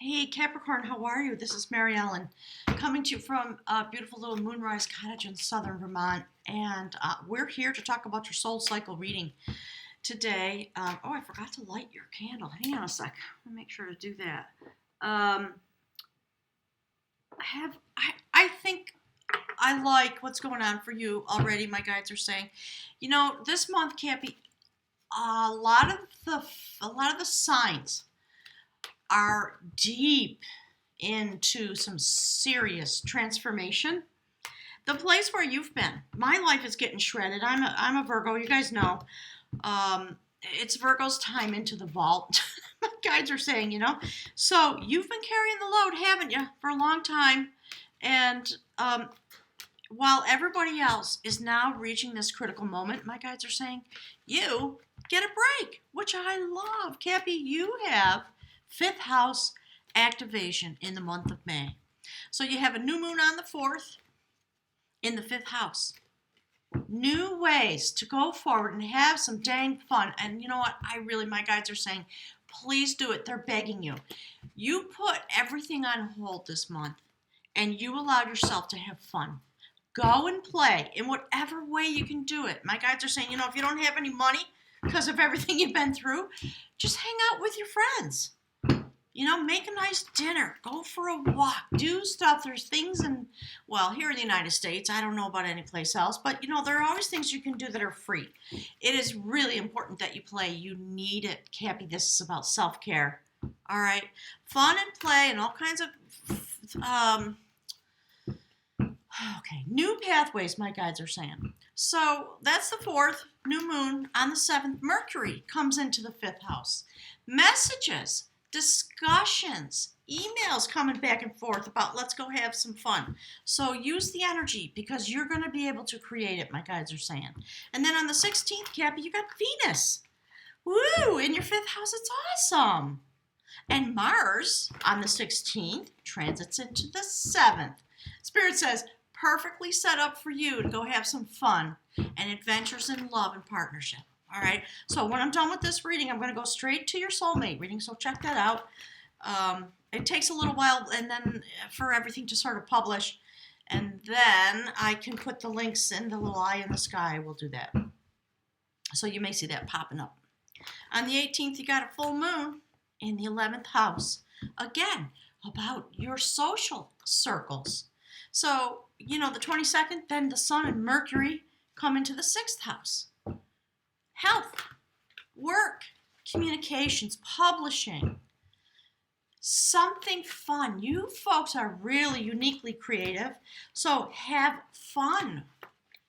Hey Capricorn, how are you? This is Mary Ellen coming to you from a beautiful little moonrise cottage in southern Vermont. And we're here to talk about your soul cycle reading today. Oh, I forgot to light your candle. Hang on a sec. I'll make sure to do that. I think I like what's going on for you already. My guides are saying, this month, Cappy, a lot of the signs are deep into some serious transformation. The place where you've been, my life is getting shredded. I'm a Virgo. You guys know. It's Virgo's time into the vault. My guides are saying, So you've been carrying the load, haven't you, for a long time? And while everybody else is now reaching this critical moment, my guides are saying, you get a break, which I love. Cappy, you have fifth house activation in the month of May. So you have a new moon on the 4th in the fifth house. New ways to go forward and have some dang fun. And you know what? My guides are saying, please do it. They're begging you. You put everything on hold this month and you allowed yourself to have fun. Go and play in whatever way you can do it. My guides are saying, if you don't have any money because of everything you've been through, just hang out with your friends. Make a nice dinner. Go for a walk. Do stuff. There's things here in the United States, I don't know about any place else, but, there are always things you can do that are free. It is really important that you play. You need it, Cappy. This is about self-care. All right? Fun and play and all kinds of, new pathways, my guides are saying. So that's the 4th, new moon. On the 7th, Mercury comes into the 5th house. Messages, discussions, emails coming back and forth about let's go have some fun. So use the energy because you're going to be able to create it, my guides are saying. And then on the 16th, Cappy, you got Venus. Woo! In your 5th house, it's awesome. And Mars on the 16th transits into the 7th. Spirit says, perfectly set up for you to go have some fun and adventures in love and partnership. All right, so when I'm done with this reading, I'm going to go straight to your soulmate reading, so check that out. It takes a little while and then for everything to sort of publish, and then I can put the links in the little eye in the sky. We'll do that. So you may see that popping up. On the 18th, you got a full moon in the 11th house. Again, about your social circles. So, the 22nd, then the Sun and Mercury come into the 6th house. Health, work, communications, publishing, something fun. You folks are really uniquely creative, so have fun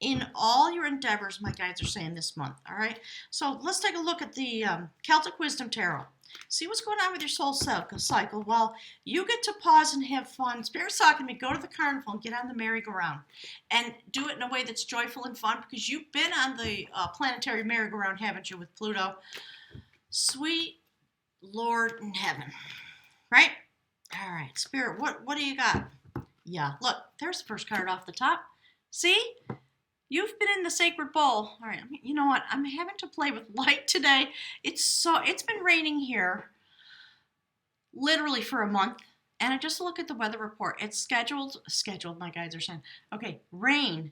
in all your endeavors, my guides are saying this month, all right? So let's take a look at the Celtic Wisdom Tarot. See what's going on with your soul cycle while you get to pause and have fun. Spirit's talking to me, go to the carnival and get on the merry-go-round and do it in a way that's joyful and fun because you've been on the planetary merry-go-round, haven't you, with Pluto? Sweet Lord in heaven, right? All right, Spirit, what do you got? Yeah, look, there's the first card off the top. See? You've been in the sacred bowl. All right, you know what? I'm having to play with light today. It's been raining here literally for a month. And I just look at the weather report. It's scheduled, my guides are saying. Okay, rain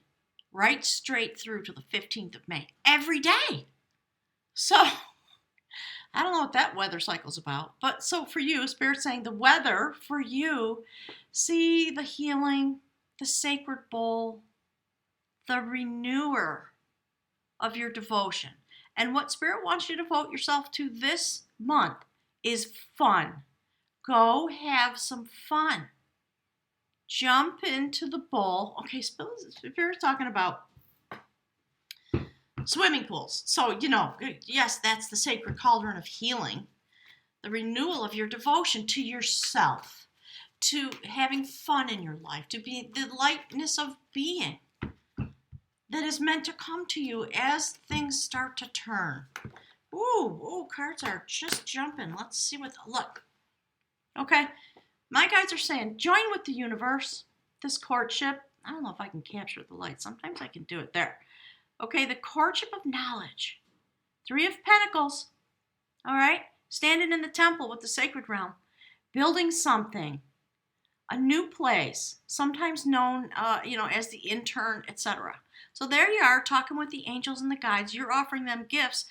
right straight through to the 15th of May. Every day. So, I don't know what that weather cycle's about. But so for you, Spirit's saying the weather for you, see the healing, the sacred bowl, the renewer of your devotion. And what Spirit wants you to devote yourself to this month is fun. Go have some fun. Jump into the bowl. Okay, Spirit's talking about swimming pools. So, yes, that's the sacred cauldron of healing. The renewal of your devotion to yourself, to having fun in your life, to be the lightness of being that is meant to come to you as things start to turn. Ooh, cards are just jumping. Let's see look. Okay, my guides are saying, join with the universe, this courtship. I don't know if I can capture the light. Sometimes I can do it there. Okay, the courtship of knowledge. 3 of Pentacles. All right, standing in the temple with the sacred realm. building something, a new place, sometimes known, as the intern, etc. So there you are, talking with the angels and the guides. You're offering them gifts,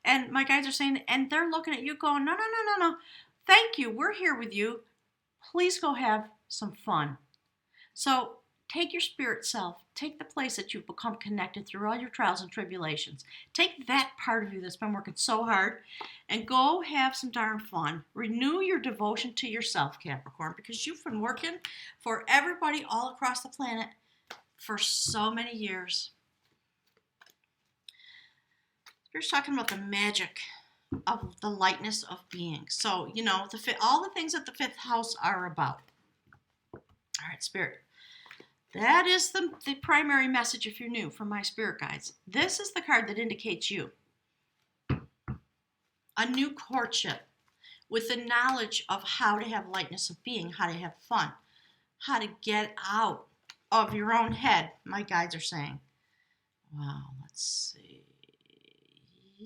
and my guides are saying, and they're looking at you going, no, no, no, no, no. Thank you. We're here with you. Please go have some fun. So take your spirit self, take the place that you've become connected through all your trials and tribulations. Take that part of you that's been working so hard and go have some darn fun. Renew your devotion to yourself, Capricorn, because you've been working for everybody all across the planet for so many years. We're talking about the magic of the lightness of being. So, all the things that the fifth house are about. All right, Spirit. That is the primary message if you're new from my spirit guides. This is the card that indicates you. A new courtship with the knowledge of how to have lightness of being, how to have fun, how to get out of your own head, my guides are saying. Wow, let's see.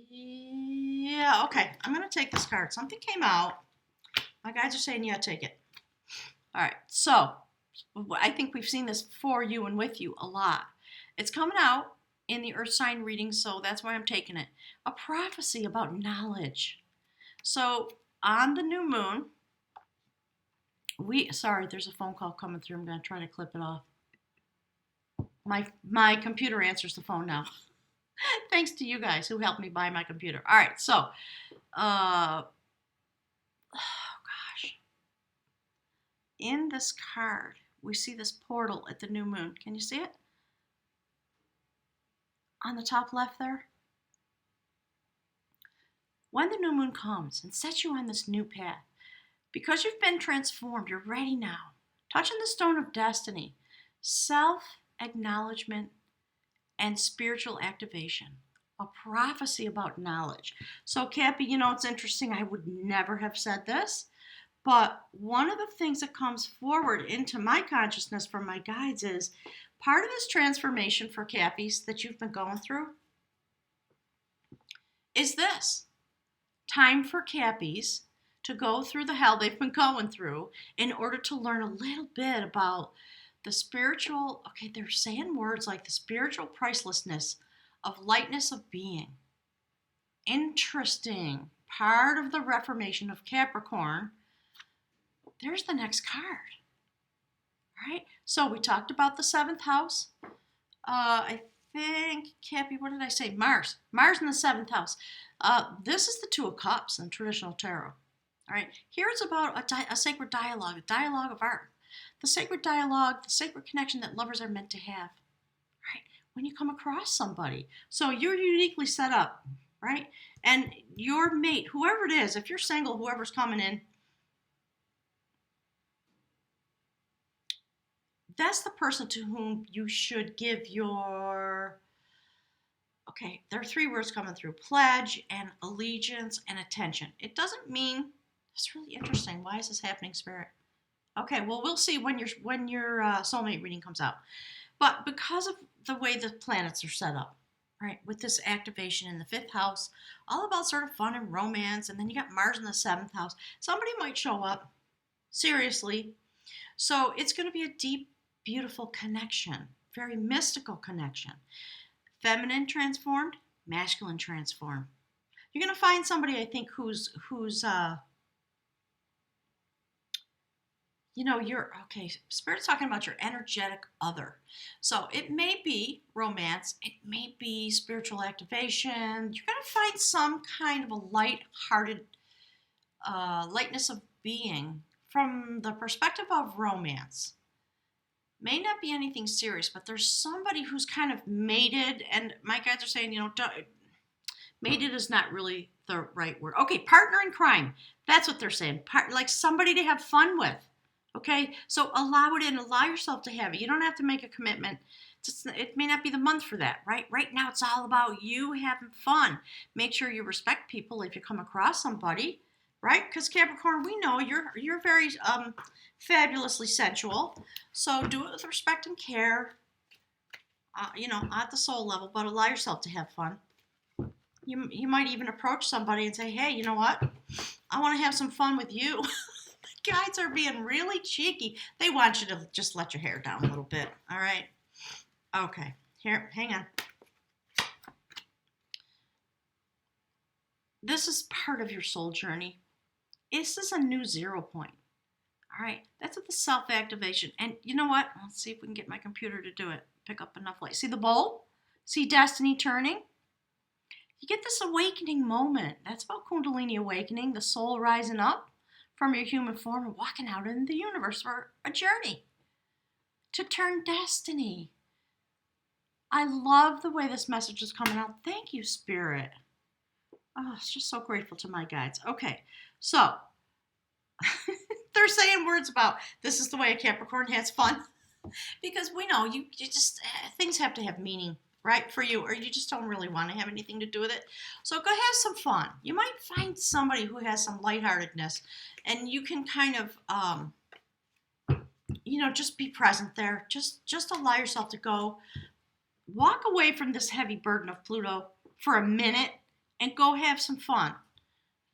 Yeah, okay. I'm going to take this card. Something came out. My guides are saying, yeah, take it. All right, so I think we've seen this for you and with you a lot. It's coming out in the earth sign reading, so that's why I'm taking it. A prophecy about knowledge. So on the new moon, sorry, there's a phone call coming through. I'm going to try to clip it off. My computer answers the phone now. Thanks to you guys who helped me buy my computer. All right, so, in this card, we see this portal at the new moon. Can you see it? On the top left there. When the new moon comes and sets you on this new path, because you've been transformed, you're ready now. Touching the stone of destiny, self-acknowledgement, and spiritual activation. A prophecy about knowledge. So, Cappy, it's interesting. I would never have said this. But one of the things that comes forward into my consciousness from my guides is part of this transformation for Cappies that you've been going through is this. Time for Cappies to go through the hell they've been going through in order to learn a little bit about the spiritual, they're saying words like the spiritual pricelessness of lightness of being. Interesting. Part of the reformation of Capricorn. There's the next card. All right. So we talked about the seventh house. I think, Cappy, what did I say? Mars. Mars in the seventh house. This is the Two of Cups in traditional tarot. All right. Here it's about a sacred dialogue, a dialogue of art. The sacred dialogue, the sacred connection that lovers are meant to have. Right. When you come across somebody. So you're uniquely set up. Right. And your mate, whoever it is, if you're single, whoever's coming in, that's the person to whom you should give your, there are three words coming through: pledge and allegiance and attention. It doesn't mean, it's really interesting. Why is this happening, Spirit? Okay, well, we'll see when your soulmate reading comes out. But because of the way the planets are set up, right, with this activation in the fifth house, all about sort of fun and romance, and then you got Mars in the seventh house, somebody might show up, seriously. So it's going to be a deep, beautiful connection, very mystical connection. Feminine transformed, masculine transformed. You're going to find somebody, I think, who's Spirit's talking about your energetic other. So it may be romance, it may be spiritual activation. You're going to find some kind of a light-hearted lightness of being from the perspective of romance. May not be anything serious, but there's somebody who's kind of mated, and my guides are saying, mated is not really the right word. Okay, partner in crime. That's what they're saying. Like somebody to have fun with. Okay, so allow it in. Allow yourself to have it. You don't have to make a commitment. It may not be the month for that, right? Right now, it's all about you having fun. Make sure you respect people if you come across somebody, right? Because Capricorn, we know you're very fabulously sensual. So do it with respect and care, at the soul level, but allow yourself to have fun. You might even approach somebody and say, hey, you know what? I want to have some fun with you. The guides are being really cheeky. They want you to just let your hair down a little bit. All right. Okay. Here, hang on. This is part of your soul journey. This is a new 0 point. All right. That's with the self-activation. And you know what? Let's see if we can get my computer to do it. Pick up enough light. See the bowl? See destiny turning? You get this awakening moment. That's about Kundalini awakening, the soul rising up from your human form and walking out in the universe for a journey to turn destiny. I love the way this message is coming out. Thank you, Spirit. Oh, it's just so grateful to my guides. Okay, so they're saying words about this is the way a Capricorn has fun. Because we know you just, things have to have meaning, right, for you, or you just don't really want to have anything to do with it. So go have some fun. You might find somebody who has some lightheartedness, and you can kind of, just be present there. Just allow yourself to go. Walk away from this heavy burden of Pluto for a minute and go have some fun.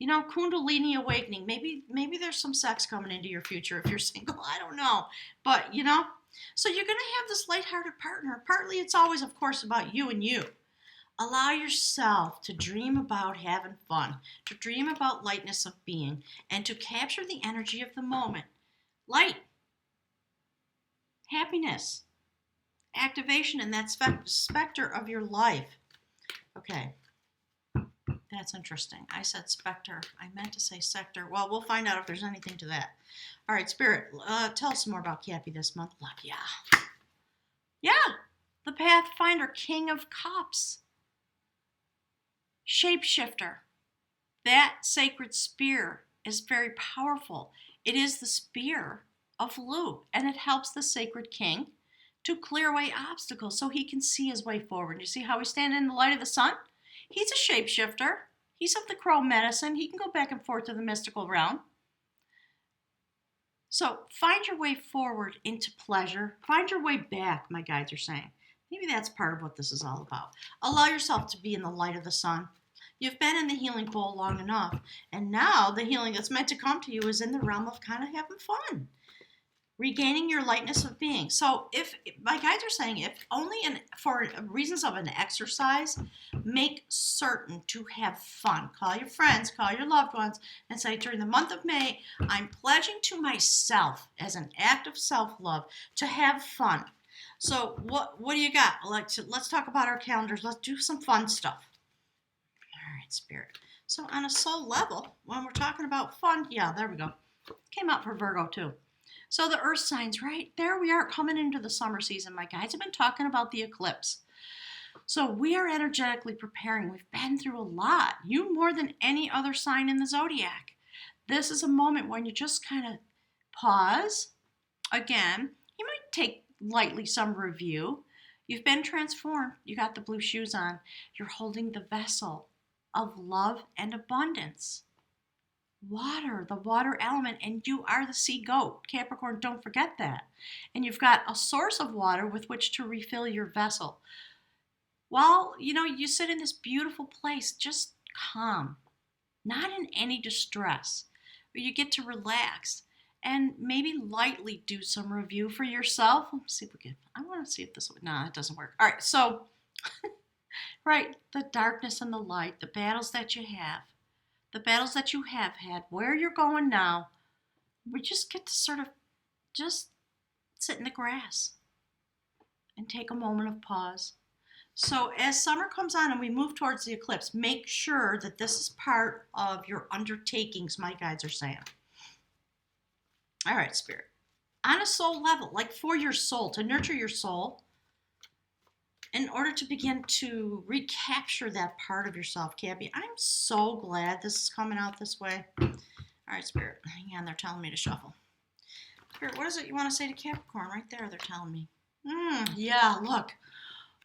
Kundalini awakening. Maybe there's some sex coming into your future if you're single. I don't know. But, so you're going to have this lighthearted partner. Partly it's always, of course, about you and you. Allow yourself to dream about having fun, to dream about lightness of being, and to capture the energy of the moment. Light, happiness, activation in that specter of your life. Okay, that's interesting. I said specter. I meant to say sector. Well, we'll find out if there's anything to that. All right, Spirit, tell us some more about Cappy this month. Look, yeah, the Pathfinder, King of Cups, Shapeshifter. That sacred spear is very powerful. It is the spear of Lu, and it helps the sacred king to clear away obstacles so he can see his way forward. You see how he's standing in the light of the sun? He's a shapeshifter. He's of the crow medicine. He can go back and forth to the mystical realm. So find your way forward into pleasure. Find your way back, my guides are saying. Maybe that's part of what this is all about. Allow yourself to be in the light of the sun. You've been in the healing pool long enough, and now the healing that's meant to come to you is in the realm of kind of having fun. Regaining your lightness of being. So if my guides are saying, if only for reasons of an exercise, make certain to have fun. Call your friends, call your loved ones, and say, during the month of May, I'm pledging to myself as an act of self-love to have fun. So what do you got? Let's talk about our calendars. Let's do some fun stuff. All right, Spirit. So on a soul level, when we're talking about fun, yeah, there we go. Came out for Virgo too. So the earth signs, right? There we are coming into the summer season. My guides have been talking about the eclipse. So we are energetically preparing. We've been through a lot. You more than any other sign in the zodiac. This is a moment when you just kind of pause. Again, you might take lightly some review. You've been transformed. You got the blue shoes on. You're holding the vessel of love and abundance. Water, the water element, and you are the sea goat. Capricorn, don't forget that. And you've got a source of water with which to refill your vessel. While, you sit in this beautiful place, just calm, not in any distress, where you get to relax and maybe lightly do some review for yourself. Let's see if we can, I want to see if this, no, it doesn't work. All right, so, right, the darkness and the light, the battles that you have. The battles that you have had, where you're going now, we just get to sort of just sit in the grass and take a moment of pause. So as summer comes on and we move towards the eclipse, make sure that this is part of your undertakings, my guides are saying. All right, Spirit. On a soul level, like for your soul, to nurture your soul, in order to begin to recapture that part of yourself, Cappy, I'm so glad this is coming out this way. All right, Spirit, hang on, they're telling me to shuffle. Spirit, what is it you want to say to Capricorn? Right there, they're telling me. Yeah, look,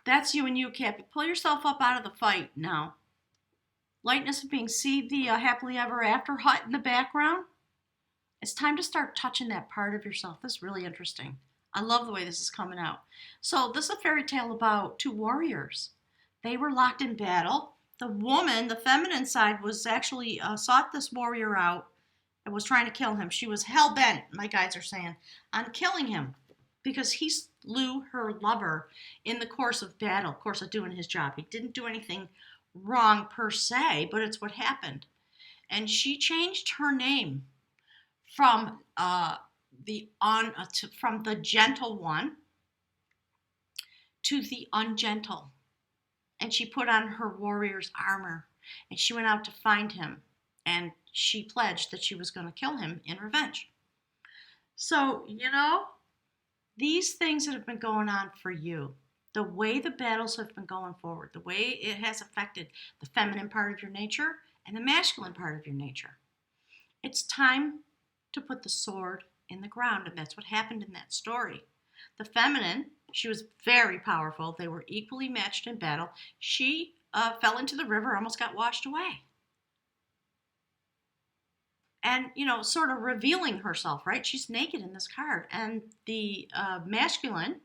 that's you and you, Cappy. Pull yourself up out of the fight now. Lightness of being. See the happily ever after hut in the background? It's time to start touching that part of yourself. This is really interesting. I love the way this is coming out. So this is a fairy tale about two warriors. They were locked in battle. The woman, the feminine side, was actually sought this warrior out and was trying to kill him. She was hell-bent, my guides are saying, on killing him because he slew her lover in the course of battle, course of doing his job. He didn't do anything wrong per se, but it's what happened. And she changed her name from from the gentle one to the ungentle. And she put on her warrior's armor and she went out to find him. And she pledged that she was going to kill him in revenge. So, these things that have been going on for you, the way the battles have been going forward, the way it has affected the feminine part of your nature and the masculine part of your nature. It's time to put the sword in the ground, and that's what happened in that story. The feminine, she was very powerful. They were equally matched in battle. She fell into the river, almost got washed away. And, sort of revealing herself, right? She's naked in this card. And the masculine,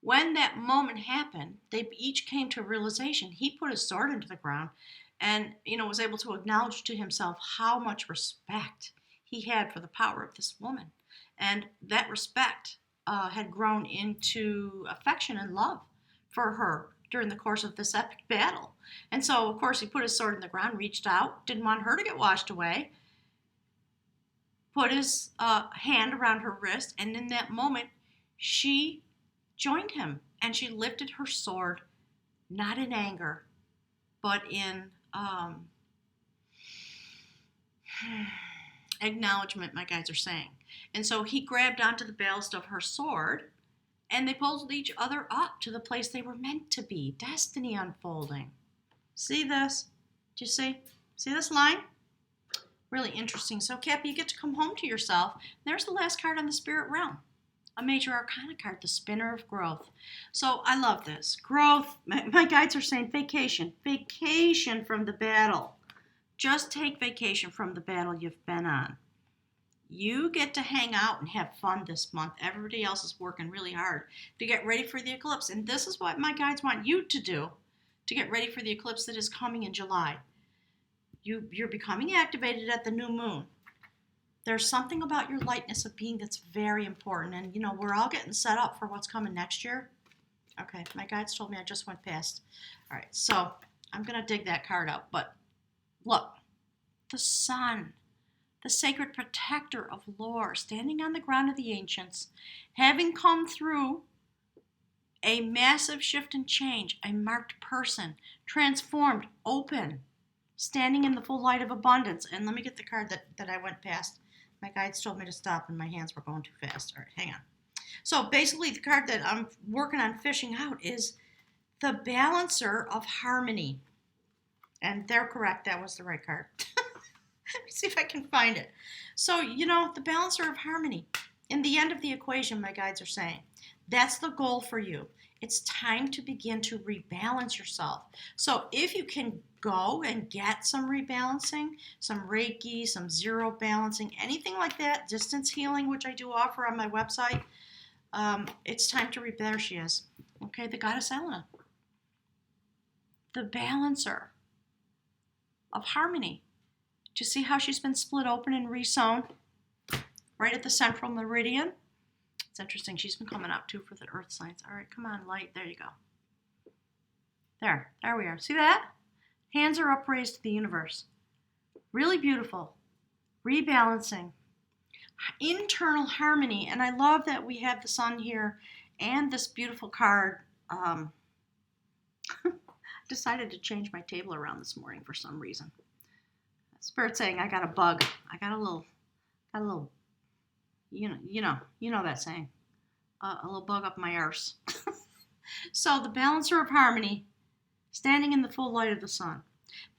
when that moment happened, they each came to a realization. He put his sword into the ground and, was able to acknowledge to himself how much respect he had for the power of this woman. And that respect had grown into affection and love for her during the course of this epic battle. And so, of course, he put his sword in the ground, reached out, didn't want her to get washed away, put his hand around her wrist, and in that moment, she joined him, and she lifted her sword, not in anger, but in acknowledgement, my guides are saying. And so he grabbed onto the ballast of her sword, and they pulled each other up to the place they were meant to be. Destiny unfolding. See this? Do you see? See this line? Really interesting. So, Cappy, you get to come home to yourself. There's the last card on the spirit realm. A major arcana card, the spinner of growth. So I love this. Growth. My guides are saying vacation. Vacation from the battle. Just take vacation from the battle you've been on. You get to hang out and have fun this month. Everybody else is working really hard to get ready for the eclipse. And this is what my guides want you to do to get ready for the eclipse that is coming in July. You're becoming activated at the new moon. There's something about your lightness of being that's very important. And, we're all getting set up for what's coming next year. Okay, my guides told me I just went past. All right, so I'm going to dig that card out. But look, the sun, the sacred protector of lore, standing on the ground of the ancients, having come through a massive shift and change, a marked person, transformed, open, standing in the full light of abundance. And let me get the card that I went past. My guides told me to stop and my hands were going too fast. All right, hang on. So basically the card that I'm working on fishing out is the Balancer of Harmony. And they're correct. That was the right card. Let me see if I can find it. So, the Balancer of Harmony. In the end of the equation, my guides are saying, that's the goal for you. It's time to begin to rebalance yourself. So if you can go and get some rebalancing, some Reiki, some zero balancing, anything like that, distance healing, which I do offer on my website, it's time to there she is. Okay, the goddess Elena. The Balancer of Harmony. Do you see how she's been split open and resewn right at the central meridian? It's interesting. She's been coming up too for the earth signs. All right, come on, light. There you go. There we are. See that? Hands are upraised to the universe. Really beautiful. Rebalancing. Internal harmony. And I love that we have the sun here and this beautiful card. Decided to change my table around this morning for some reason. Spirit saying I got a bug. I got a little, you know that saying. A little bug up my arse. So the Balancer of Harmony, standing in the full light of the sun,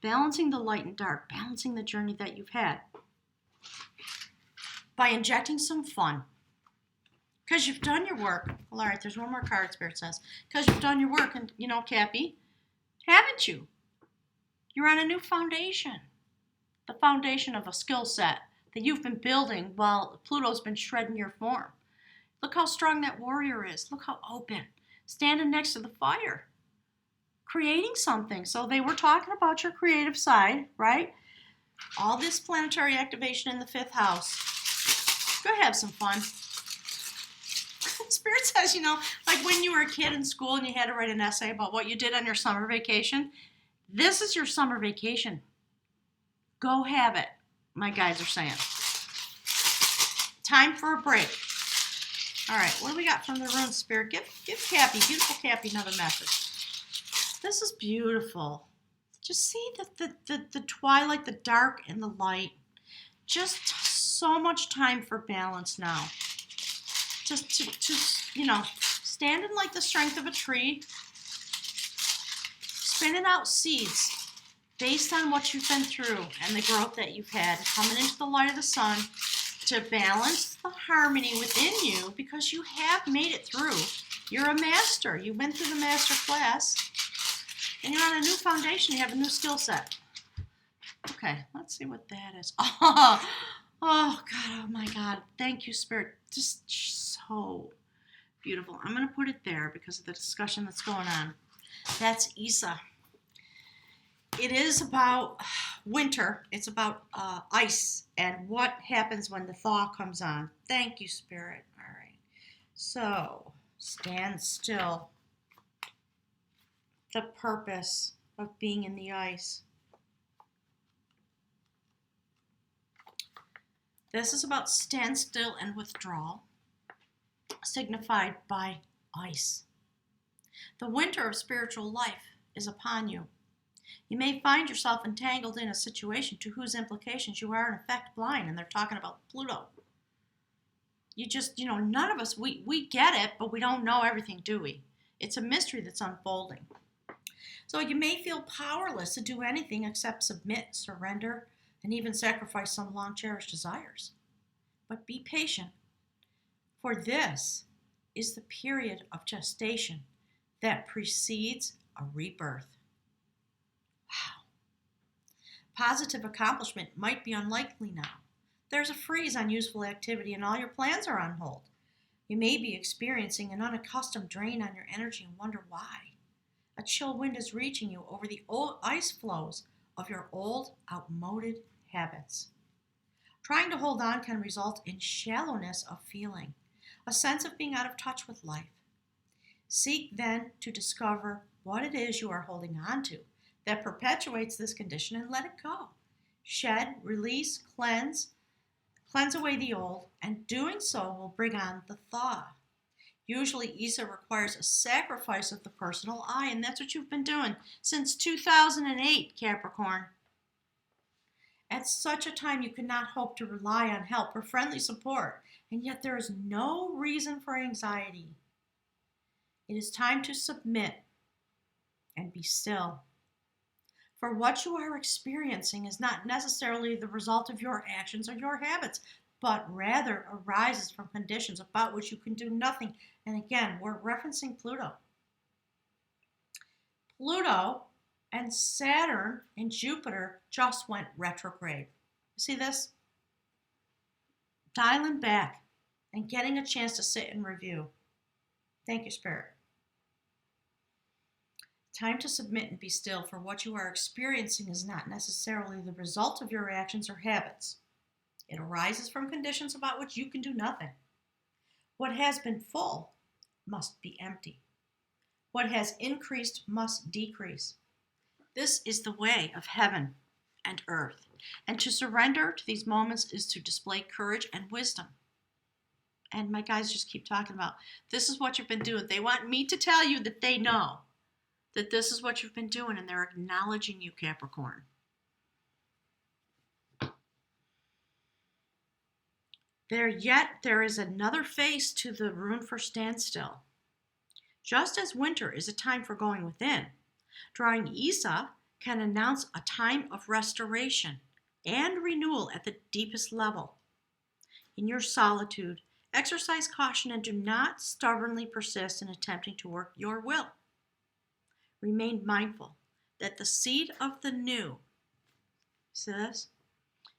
balancing the light and dark, balancing the journey that you've had by injecting some fun. Because you've done your work. Well, all right, there's one more card, Spirit says. Because you've done your work, and, Cappy, haven't you? You're on a new foundation. The foundation of a skill set that you've been building while Pluto's been shredding your form. Look how strong that warrior is. Look how open. Standing next to the fire. Creating something. So they were talking about your creative side, right? all this planetary activation in the 5th house. Go have some fun. Spirit says, you know, like when you were a kid in school and you had to write an essay about what you did on your summer vacation. This is your summer vacation. Go have it, my guides are saying. Time for a break. All right, what do we got from the rune spirit? Give Cappy, beautiful Cappy, another message. This is beautiful. Just see the twilight, the dark, and the light. Just so much time for balance now. Just to you know, standing like the strength of a tree, spinning out seeds based on what you've been through and the growth that you've had, coming into the light of the sun to balance the harmony within you, because you have made it through. You're a master. You went through the master class, and you're on a new foundation. You have a new skill set. Okay, let's see what that is. Oh, God, oh my God. Thank you, Spirit. Just so beautiful. I'm going to put it there because of the discussion that's going on. That's Isa. It is about winter. It's about ice and what happens when the thaw comes on. Thank you, Spirit. All right. So, stand still. The purpose of being in the ice. This is about standstill and withdrawal, signified by ice. The winter of spiritual life is upon you. You may find yourself entangled in a situation to whose implications you are in effect blind, and they're talking about Pluto. You just, you know, none of us, we get it, but we don't know everything, do we? It's a mystery that's unfolding. So you may feel powerless to do anything except submit, surrender, and even sacrifice some long-cherished desires. But be patient, for this is the period of gestation that precedes a rebirth. Wow. Positive accomplishment might be unlikely now. There's a freeze on useful activity and all your plans are on hold. You may be experiencing an unaccustomed drain on your energy and wonder why. A chill wind is reaching you over the old ice flows of your old, outmoded habits. Trying to hold on can result in shallowness of feeling, a sense of being out of touch with life. Seek then to discover what it is you are holding on to that perpetuates this condition and let it go. Shed, release, cleanse away the old, and doing so will bring on the thaw. Usually, Isa requires a sacrifice of the personal I, and that's what you've been doing since 2008, Capricorn. At such a time, you cannot hope to rely on help or friendly support, and yet there is no reason for anxiety. It is time to submit and be still. For what you are experiencing is not necessarily the result of your actions or your habits, but rather arises from conditions about which you can do nothing. And again, we're referencing Pluto. Pluto and Saturn and Jupiter just went retrograde. You see this? Dialing back and getting a chance to sit and review. Thank you, Spirit. Time to submit and be still, for what you are experiencing is not necessarily the result of your actions or habits. It arises from conditions about which you can do nothing. What has been full must be empty. What has increased must decrease. This is the way of heaven and earth. And to surrender to these moments is to display courage and wisdom. And my guys just keep talking about, this is what you've been doing. They want me to tell you that they know that this is what you've been doing, and they're acknowledging you, Capricorn. There is another face to the rune for standstill. Just as winter is a time for going within, drawing Isa can announce a time of restoration and renewal at the deepest level. In your solitude, exercise caution and do not stubbornly persist in attempting to work your will. Remain mindful that the seed of the new, see this,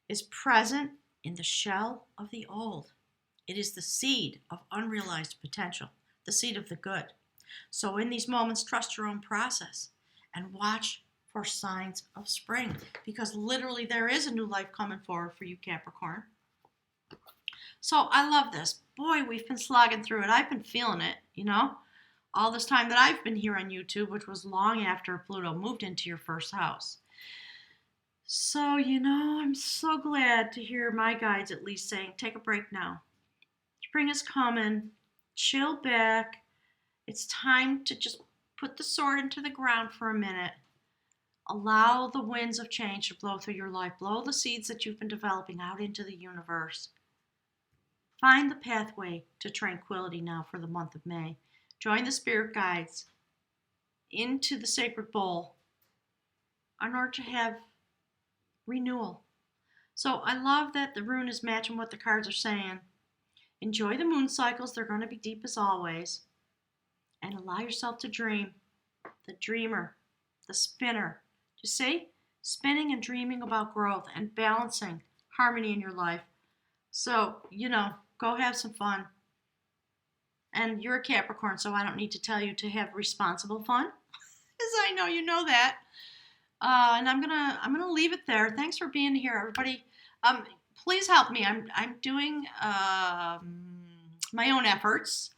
is present in the shell of the old. It is the seed of unrealized potential, the seed of the good. So in these moments, trust your own process and watch for signs of spring, because literally there is a new life coming forward for you, Capricorn. So I love this. Boy, we've been slogging through it. I've been feeling it, all this time that I've been here on YouTube, which was long after Pluto moved into your first house. So, I'm so glad to hear my guides at least saying, take a break now. Spring is coming. Chill back. It's time to just put the sword into the ground for a minute. Allow the winds of change to blow through your life. Blow the seeds that you've been developing out into the universe. Find the pathway to tranquility now for the month of May. Join the spirit guides into the sacred bowl in order to have renewal. So I love that the rune is matching what the cards are saying. Enjoy the moon cycles. They're going to be deep as always. And allow yourself to dream. The dreamer, the spinner. You see? Spinning and dreaming about growth and balancing harmony in your life. So, go have some fun. And you're a Capricorn, so I don't need to tell you to have responsible fun, because I know you know that. And I'm gonna leave it there. Thanks for being here, everybody. Please help me. I'm doing my own efforts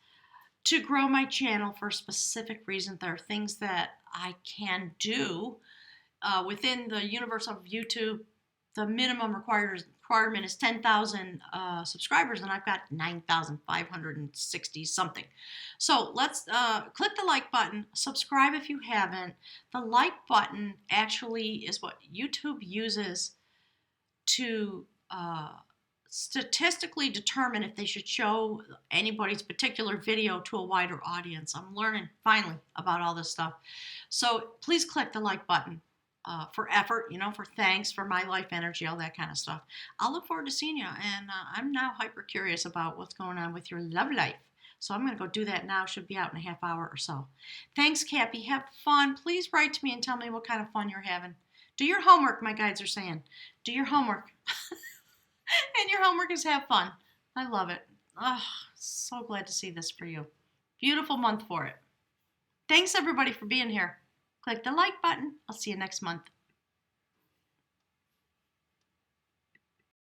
to grow my channel for a specific reason. There are things that I can do within the universe of YouTube. The minimum requirement is 10,000 subscribers, and I've got 9,560 something. So let's click the like button, subscribe if you haven't. The like button actually is what YouTube uses to statistically determine if they should show anybody's particular video to a wider audience. I'm learning finally about all this stuff. So please click the like button. For effort, for thanks, for my life energy, all that kind of stuff. I'll look forward to seeing you, and I'm now hyper curious about what's going on with your love life. So I'm going to go do that now. Should be out in a half hour or so. Thanks, Cappy. Have fun. Please write to me and tell me what kind of fun you're having. Do your homework, my guides are saying. Do your homework. And your homework is have fun. I love it. Oh, so glad to see this for you. Beautiful month for it. Thanks, everybody, for being here. Click the like button. I'll see you next month.